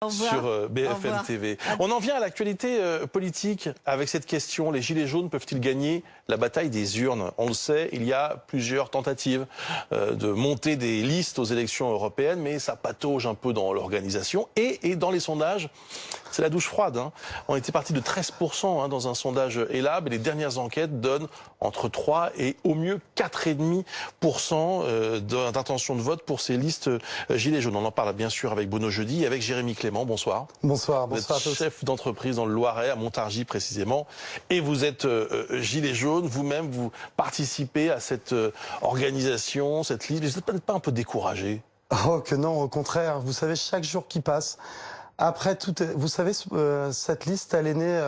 Sur BFM TV. On en vient à l'actualité politique avec cette question. Les Gilets jaunes peuvent-ils gagner la bataille des urnes? On le sait, il y a plusieurs tentatives de monter des listes aux élections européennes, mais ça patauge un peu dans l'organisation. Et dans les sondages, c'est la douche froide. On était parti de 13% dans un sondage Elab, et les dernières enquêtes donnent entre 3 et au mieux 4,5% d'intention de vote pour ces listes Gilets jaunes. On en parle bien sûr avec Bono Jeudi et avec Jérémy Clément. Bonsoir. Bonsoir. Vous êtes chef d'entreprise dans le Loiret, à Montargis précisément, et vous êtes gilet jaune. Vous-même, vous participez à cette organisation, cette liste. Vous n'êtes pas un peu découragé? Oh que non, au contraire. Vous savez, chaque jour qui passe, après tout, vous savez, cette liste, elle est née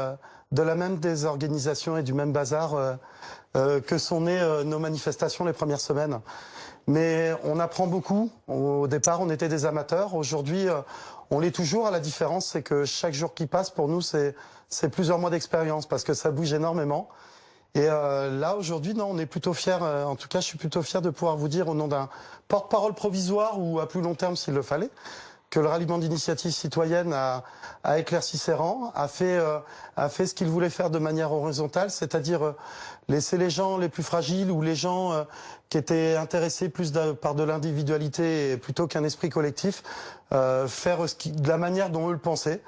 de la même des organisations et du même bazar que sont nées nos manifestations les premières semaines. Mais on apprend beaucoup. Au départ, on était des amateurs. Aujourd'hui, on l'est toujours. La différence, c'est que chaque jour qui passe, pour nous, c'est plusieurs mois d'expérience parce que ça bouge énormément. Et là, aujourd'hui, non, on est plutôt fiers. En tout cas, je suis plutôt fier de pouvoir vous dire, au nom d'un porte-parole provisoire ou à plus long terme s'il le fallait, que le ralliement d'initiative citoyenne a éclairci ses rangs, a fait ce qu'il voulait faire de manière horizontale, c'est-à-dire laisser les gens les plus fragiles ou les gens qui étaient intéressés plus par de l'individualité plutôt qu'un esprit collectif, faire de la manière dont eux le pensaient.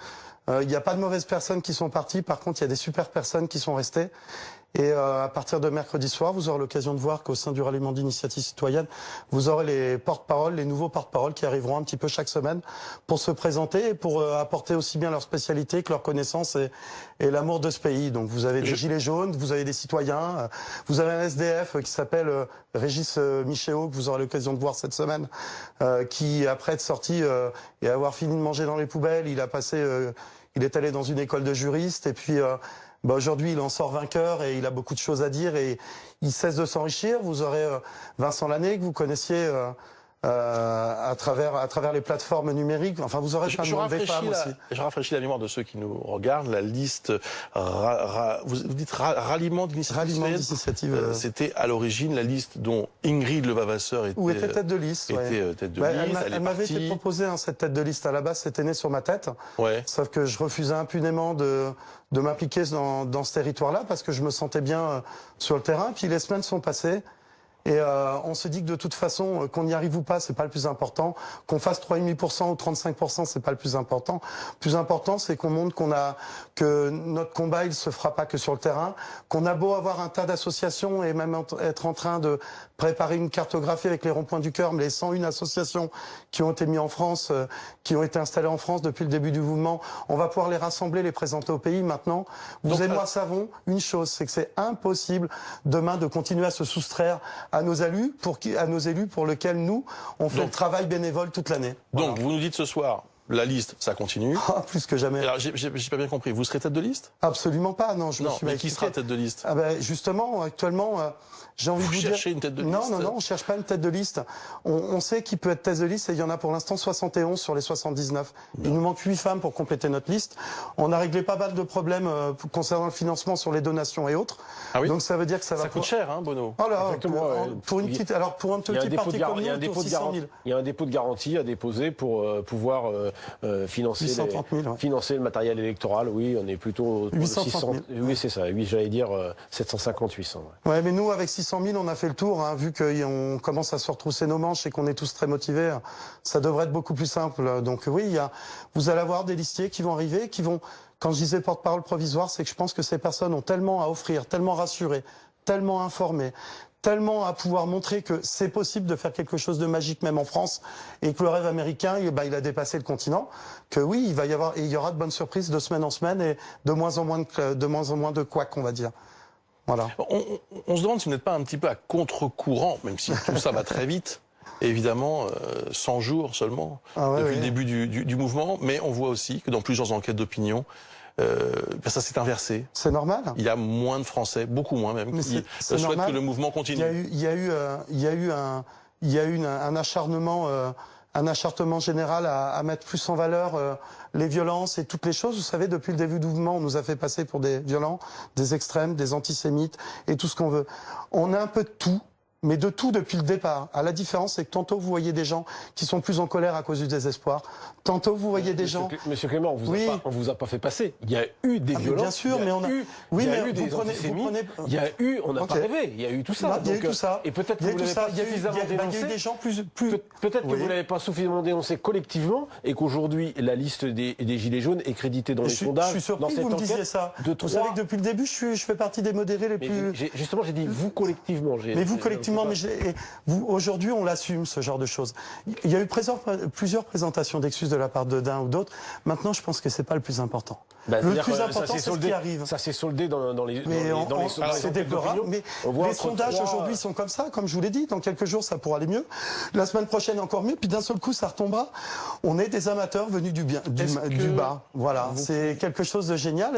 Il n'y a pas de mauvaises personnes qui sont parties, par contre il y a des super personnes qui sont restées. Et à partir de mercredi soir, vous aurez l'occasion de voir qu'au sein du ralliement d'initiative citoyenne, vous aurez les porte-paroles, les nouveaux porte-paroles qui arriveront un petit peu chaque semaine pour se présenter et pour apporter aussi bien leur spécialité que leur connaissance et l'amour de ce pays. Donc vous avez des gilets jaunes, vous avez des citoyens, vous avez un SDF qui s'appelle Régis Michéo, que vous aurez l'occasion de voir cette semaine, qui après être sorti et avoir fini de manger dans les poubelles, il est allé dans une école de juriste et puis aujourd'hui, il en sort vainqueur et il a beaucoup de choses à dire et il cesse de s'enrichir. Vous aurez Vincent Lanné, que vous connaissiez à travers les plateformes numériques. Enfin, vous aurez plein de monde des femmes aussi. Je rafraîchis la mémoire de ceux qui nous regardent. La liste, vous dites ralliement d'initiative. C'était à l'origine la liste dont Ingrid Levavasseur était tête de liste. Tête de liste. Elle m'avait été proposée cette tête de liste. À la base, c'était né sur ma tête. Sauf que je refusais impunément de m'impliquer dans ce territoire-là parce que je me sentais bien sur le terrain. Puis les semaines sont passées. Et on se dit que de toute façon, qu'on y arrive ou pas, c'est pas le plus important. Qu'on fasse 3,5% ou 35%, c'est pas le plus important. Le plus important, c'est qu'on montre que notre combat, il se fera pas que sur le terrain. Qu'on a beau avoir un tas d'associations et même être en train de préparer une cartographie avec les ronds-points du cœur, mais les 101 associations qui ont été mises en France, qui ont été installées en France depuis le début du mouvement, on va pouvoir les rassembler, les présenter au pays maintenant. Vous et moi savons une chose, c'est que c'est impossible demain de continuer à se soustraire à nos élus pour lesquels nous, on fait le travail bénévole toute l'année. Donc, vous nous dites ce soir, la liste, ça continue. Plus que jamais. Alors, j'ai pas bien compris. Vous serez tête de liste? Absolument pas, non. Mais qui sera tête de liste? Justement, actuellement, j'ai envie de vous dire... Vous cherchez une tête de liste? Non, on cherche pas une tête de liste. On sait qui peut être tête de liste et il y en a pour l'instant 71 sur les 79. Il nous manque 8 femmes pour compléter notre liste. On a réglé pas mal de problèmes concernant le financement sur les donations et autres. Ah oui. Donc ça veut dire que ça coûte cher, Bono. Pour un petit parti comme nous, il y a un dépôt de garantie à déposer pour pouvoir financer le matériel électoral. Oui, on est plutôt 830 000. Oui, c'est ça. Oui, j'allais dire 750, 800. Ouais, mais nous, avec 600 000, on a fait le tour. Vu qu'on commence à se retrousser nos manches et qu'on est tous très motivés, ça devrait être beaucoup plus simple. Donc oui, vous allez avoir des listiers qui vont arriver, Quand je disais porte-parole provisoire, c'est que je pense que ces personnes ont tellement à offrir, tellement rassuré, tellement informé, tellement à pouvoir montrer que c'est possible de faire quelque chose de magique même en France et que le rêve américain, il a dépassé le continent, que oui, il y aura de bonnes surprises de semaine en semaine et de moins en moins de couacs, on va dire. Voilà. On se demande si vous n'êtes pas un petit peu à contre-courant, même si tout ça va très vite. Évidemment, 100 jours seulement depuis le début du mouvement, mais on voit aussi que dans plusieurs enquêtes d'opinion, ça s'est inversé. C'est normal. Il y a moins de Français, beaucoup moins même, qui souhaitent que le mouvement continue. Il y a eu un acharnement général à mettre plus en valeur les violences et toutes les choses. Vous savez, depuis le début du mouvement, on nous a fait passer pour des violents, des extrêmes, des antisémites et tout ce qu'on veut. On a un peu de tout. mais de tout depuis le départ. À la différence, c'est que tantôt vous voyez des gens qui sont plus en colère à cause du désespoir, tantôt vous voyez des gens... Monsieur Clément, on vous a pas fait passer. Il y a eu des violences. Bien sûr, mais on a... Oui, mais vous prenez... Il y a eu, on n'a pas rêvé, il y a eu tout ça. Il y a eu tout ça. Et peut-être que vous l'avez pas suffisamment dénoncé. Il y a eu des gens plus... Peut-être que vous l'avez pas suffisamment dénoncé collectivement et qu'aujourd'hui, la liste des Gilets jaunes est créditée dans les sondages. Je suis surpris que vous me disiez ça. Vous savez que depuis le début, je fais partie des modérés les plus... Justement, j'ai dit vous collectivement. Mais vous collectivement, aujourd'hui, on l'assume, ce genre de choses. Il y a eu plusieurs présentations d'excuses de la part de l'un ou d'autres. Maintenant, je pense que c'est pas le plus important. Le plus important, c'est ce qui arrive. Ça s'est soldé dans les c'est déplorable, mais les sondages aujourd'hui sont comme ça, comme je vous l'ai dit. Dans quelques jours, ça pourra aller mieux. La semaine prochaine, encore mieux. Puis d'un seul coup, ça retombera. On est des amateurs venus du bas. Voilà, c'est quelque chose de génial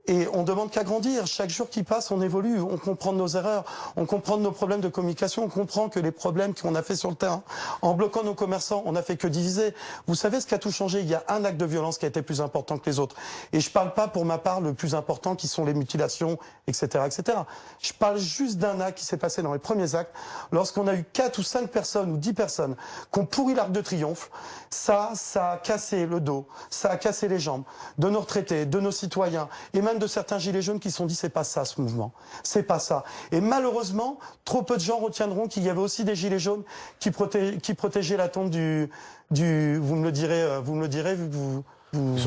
et on demande qu'à grandir. Chaque jour qui passe, on évolue, on comprend nos erreurs, on comprend nos problèmes de communication, on comprend que les problèmes qu'on a fait sur le terrain, en bloquant nos commerçants, on n'a fait que diviser. Vous savez ce qui a tout changé? Il y a un acte de violence qui a été plus important que les autres. Et je parle pas pour ma part le plus important qui sont les mutilations, etc., etc. Je parle juste d'un acte qui s'est passé dans les premiers actes, lorsqu'on a eu 4 ou 5 personnes ou 10 personnes qui ont pourri l'Arc de Triomphe. Ça a cassé le dos, ça a cassé les jambes de nos retraités, de nos citoyens, et même de certains gilets jaunes qui se sont dit c'est pas ça ce mouvement, c'est pas ça. Et malheureusement, trop peu de gens retiendront qu'il y avait aussi des gilets jaunes qui protégeaient la tombe du vous me le direz vu que du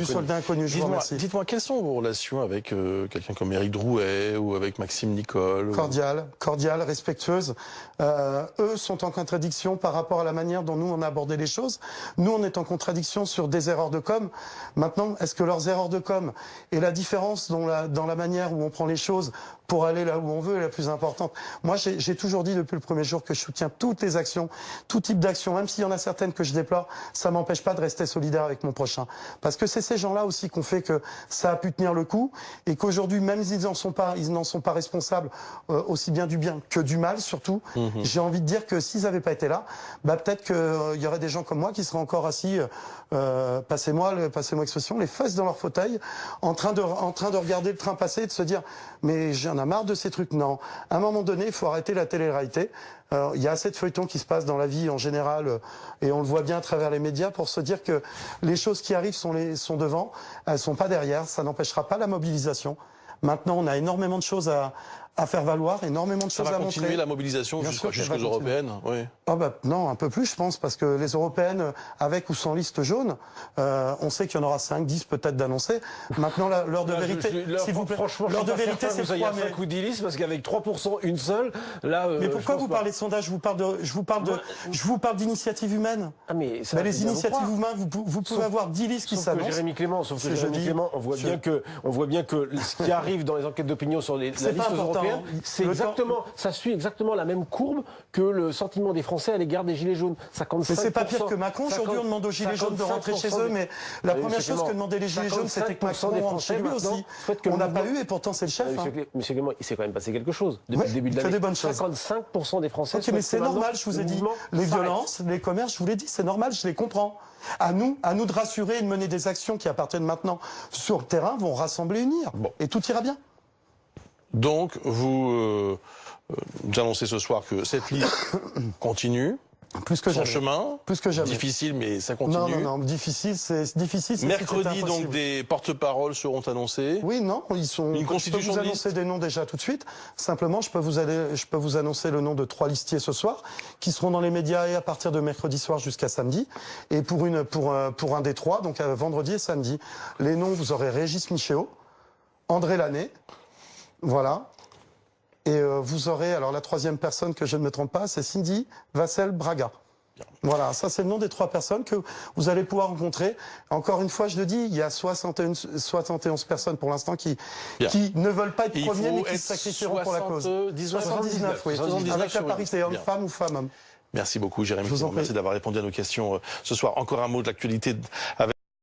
soldat inconnu. Je vous remercie. Dites-moi, quelles sont vos relations avec quelqu'un comme Éric Drouet ou avec Maxime Nicole? Cordiales, respectueuses. Eux sont en contradiction par rapport à la manière dont nous on a abordé les choses. Nous, on est en contradiction sur des erreurs de com. Maintenant, est-ce que leurs erreurs de com et la différence dans la manière où on prend les choses pour aller là où on veut est la plus importante? Moi, j'ai toujours dit depuis le premier jour que je soutiens toutes les actions, tout type d'actions, même s'il y en a certaines que je déplore, ça m'empêche pas de rester solidaire avec mon prochain. Parce que c'est ces gens-là aussi qu'on fait que ça a pu tenir le coup et qu'aujourd'hui, même s'ils n'en sont pas responsables aussi bien du bien que du mal, surtout. J'ai envie de dire que s'ils n'avaient pas été là, peut-être qu'il y aurait des gens comme moi qui seraient encore assis, passez-moi l'expression, les fesses dans leur fauteuil, en train de regarder le train passer et de se dire mais j'en ai marre de ces trucs. Non, à un moment donné, il faut arrêter la télé-réalité. Il y a assez de feuilletons qui se passent dans la vie en général et on le voit bien à travers les médias pour se dire que les choses qui arrivent sont devant, elles sont pas derrière. Ça n'empêchera pas la mobilisation. Maintenant, on a énormément de choses à faire valoir, énormément de choses à montrer. Ça va continuer la mobilisation jusqu'aux européennes? Oui. Non, un peu plus, je pense, parce que les européennes, avec ou sans liste jaune, on sait qu'il y en aura 5, 10 peut-être d'annoncés. Maintenant, l'heure de vérité, s'il vous plaît, l'heure de vérité, c'est 3 mai. 5 ou 10 listes, parce qu'avec 3%, une seule, là... mais pourquoi vous parlez de sondage? Je vous parle d'initiatives humaines. Mais les initiatives humaines, vous pouvez avoir 10 listes qui s'annoncent. Jérémy Clément, on voit bien que ce qui arrive dans les enquêtes d'opinion sur la liste européenne, ça suit exactement la même courbe que le sentiment des Français à l'égard des Gilets jaunes. 55%. Mais c'est pas pire que Macron. Aujourd'hui, on demande aux Gilets jaunes de rentrer chez eux, mais la première chose que demandaient les Gilets jaunes, c'était que Macron rentre chez lui aussi. On n'a pas eu, et pourtant c'est le chef. Monsieur Clément, il s'est quand même passé quelque chose depuis le début de l'année. Que des bonnes choses. 55% des Français. Ok, mais c'est normal, je vous ai dit. Les violences, les commerces, je vous l'ai dit, c'est normal, je les comprends. À nous de rassurer et de mener des actions qui appartiennent maintenant sur le terrain, vont rassembler, unir. Et tout ira bien. Donc, vous annoncez ce soir que cette liste continue. Plus que son chemin, plus que jamais. Difficile, mais ça continue. Non, difficile, c'est difficile. Mercredi, donc, des porte-paroles seront annoncés. Oui, non, ils sont. Une constitution je peux vous annoncer des noms déjà tout de suite. Simplement, je peux vous annoncer le nom de 3 listiers ce soir, qui seront dans les médias et à partir de mercredi soir jusqu'à samedi. Et pour un des 3, donc vendredi et samedi. Les noms, vous aurez Régis Michéo, André Lanné, voilà. Et vous aurez, alors la 3e personne que je ne me trompe pas, c'est Cindy Vassel-Braga. Voilà, ça c'est le nom des 3 personnes que vous allez pouvoir rencontrer. Encore une fois, je le dis, il y a 71 personnes pour l'instant qui ne veulent pas être premiers, mais qui se sacrifieront pour la cause. 79, oui. 79 avec la parité homme-femme ou femme-homme. Merci beaucoup, Jérémy. Merci d'avoir répondu à nos questions ce soir. Encore un mot de l'actualité avec